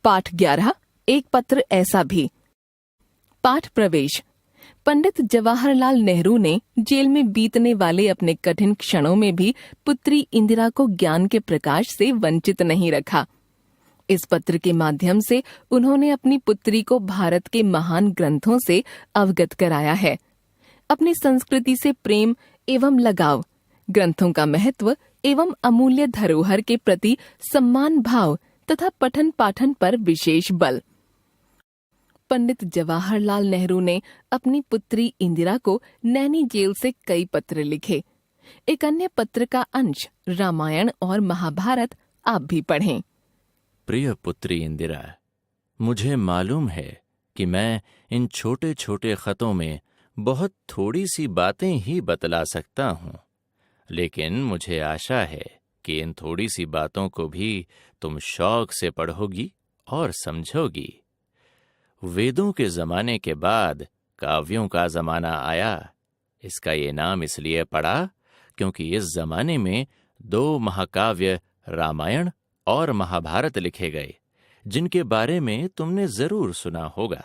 पाठ 11 एक पत्र ऐसा भी। पाठ प्रवेश। पंडित जवाहरलाल नेहरू ने जेल में बीतने वाले अपने कठिन क्षणों में भी पुत्री इंदिरा को ज्ञान के प्रकाश से वंचित नहीं रखा। इस पत्र के माध्यम से उन्होंने अपनी पुत्री को भारत के महान ग्रंथों से अवगत कराया है। अपनी संस्कृति से प्रेम एवं लगाव, ग्रंथों का महत्व एवं अमूल्य धरोहर के प्रति सम्मान भाव तथा पठन पाठन पर विशेष बल। पंडित जवाहरलाल नेहरू ने अपनी पुत्री इंदिरा को नैनी जेल से कई पत्र लिखे। एक अन्य पत्र का अंश रामायण और महाभारत आप भी पढ़ें। प्रिय पुत्री इंदिरा, मुझे मालूम है कि मैं इन छोटे छोटे खतों में बहुत थोड़ी सी बातें ही बतला सकता हूँ, लेकिन मुझे आशा है कि इन थोड़ी सी बातों को भी तुम शौक से पढ़ोगी और समझोगी। वेदों के जमाने के बाद काव्यों का जमाना आया। इसका ये नाम इसलिए पड़ा क्योंकि इस जमाने में 2 महाकाव्य रामायण और महाभारत लिखे गए, जिनके बारे में तुमने जरूर सुना होगा।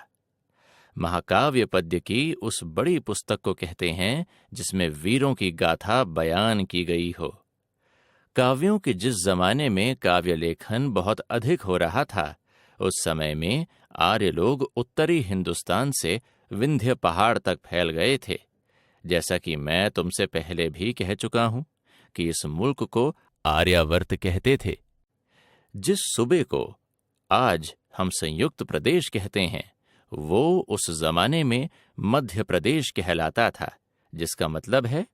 महाकाव्य पद्य की उस बड़ी पुस्तक को कहते हैं जिसमें वीरों की गाथा बयान की गई हो। काव्यों के जिस जमाने में काव्य लेखन बहुत अधिक हो रहा था, उस समय में आर्य लोग उत्तरी हिंदुस्तान से विंध्य पहाड़ तक फैल गए थे। जैसा कि मैं तुमसे पहले भी कह चुका हूं कि इस मुल्क को आर्यावर्त कहते थे। जिस सूबे को आज हम संयुक्त प्रदेश कहते हैं, वो उस जमाने में मध्य प्रदेश कहलाता था, जिसका मतलब है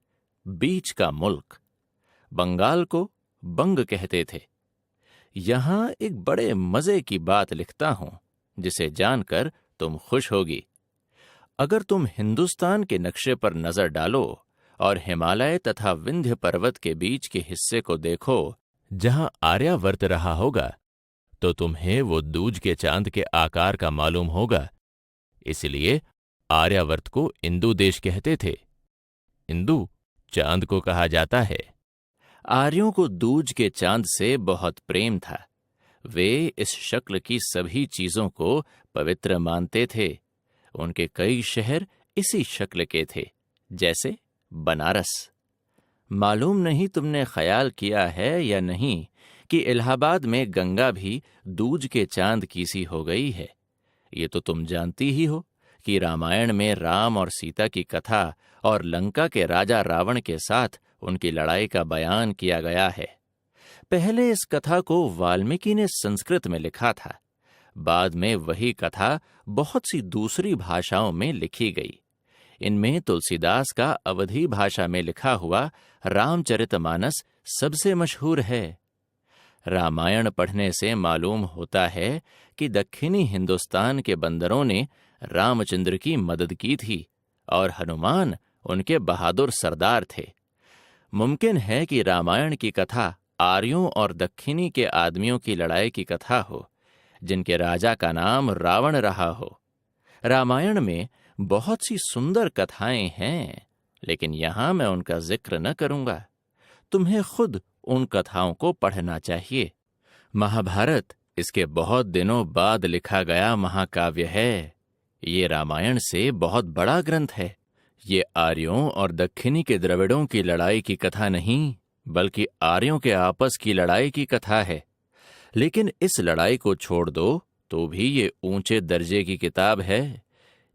बीच का मुल्क। बंगाल को बंग कहते थे। यहां एक बड़े मजे की बात लिखता हूं, जिसे जानकर तुम खुश होगी। अगर तुम हिंदुस्तान के नक्शे पर नजर डालो और हिमालय तथा विंध्य पर्वत के बीच के हिस्से को देखो जहां आर्यावर्त रहा होगा, तो तुम्हें वो दूज के चांद के आकार का मालूम होगा। इसलिए आर्यावर्त को इंदु देश कहते थे। इंदु चांद को कहा जाता है। आर्यों को दूज के चांद से बहुत प्रेम था। वे इस शक्ल की सभी चीजों को पवित्र मानते थे। उनके कई शहर इसी शक्ल के थे, जैसे बनारस। मालूम नहीं तुमने ख्याल किया है या नहीं कि इलाहाबाद में गंगा भी दूज के चांद की सी हो गई है। ये तो तुम जानती ही हो कि रामायण में राम और सीता की कथा और लंका के राजा रावण के साथ उनकी लड़ाई का बयान किया गया है। पहले इस कथा को वाल्मीकि ने संस्कृत में लिखा था। बाद में वही कथा बहुत सी दूसरी भाषाओं में लिखी गई। इनमें तुलसीदास का अवधी भाषा में लिखा हुआ रामचरितमानस सबसे मशहूर है। रामायण पढ़ने से मालूम होता है कि दक्षिणी हिंदुस्तान के बंदरों ने रामचंद्र की मदद की थी और हनुमान उनके बहादुर सरदार थे। मुमकिन है कि रामायण की कथा आर्यों और दक्षिणी के आदमियों की लड़ाई की कथा हो, जिनके राजा का नाम रावण रहा हो। रामायण में बहुत सी सुंदर कथाएं हैं, लेकिन यहां मैं उनका जिक्र न करूंगा। तुम्हें खुद उन कथाओं को पढ़ना चाहिए। महाभारत इसके बहुत दिनों बाद लिखा गया महाकाव्य है। ये रामायण से बहुत बड़ा ग्रंथ है। ये आर्यों और दक्षिणी के द्रविड़ों की लड़ाई की कथा नहीं, बल्कि आर्यों के आपस की लड़ाई की कथा है। लेकिन इस लड़ाई को छोड़ दो तो भी ये ऊंचे दर्जे की किताब है,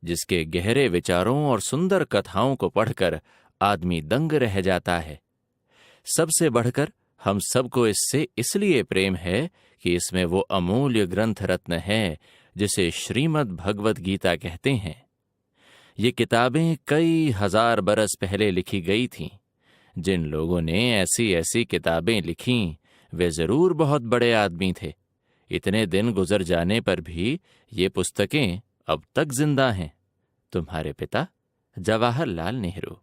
जिसके गहरे विचारों और सुंदर कथाओं को पढ़कर आदमी दंग रह जाता है। सबसे बढ़कर हम सबको इससे इसलिए प्रेम है कि इसमें वो अमूल्य ग्रंथ रत्न है जिसे श्रीमद् भगवत गीता कहते हैं। ये किताबें कई हजार बरस पहले लिखी गई थीं। जिन लोगों ने ऐसी ऐसी किताबें लिखीं, वे जरूर बहुत बड़े आदमी थे। इतने दिन गुजर जाने पर भी ये पुस्तकें अब तक जिंदा हैं। तुम्हारे पिता जवाहरलाल नेहरू।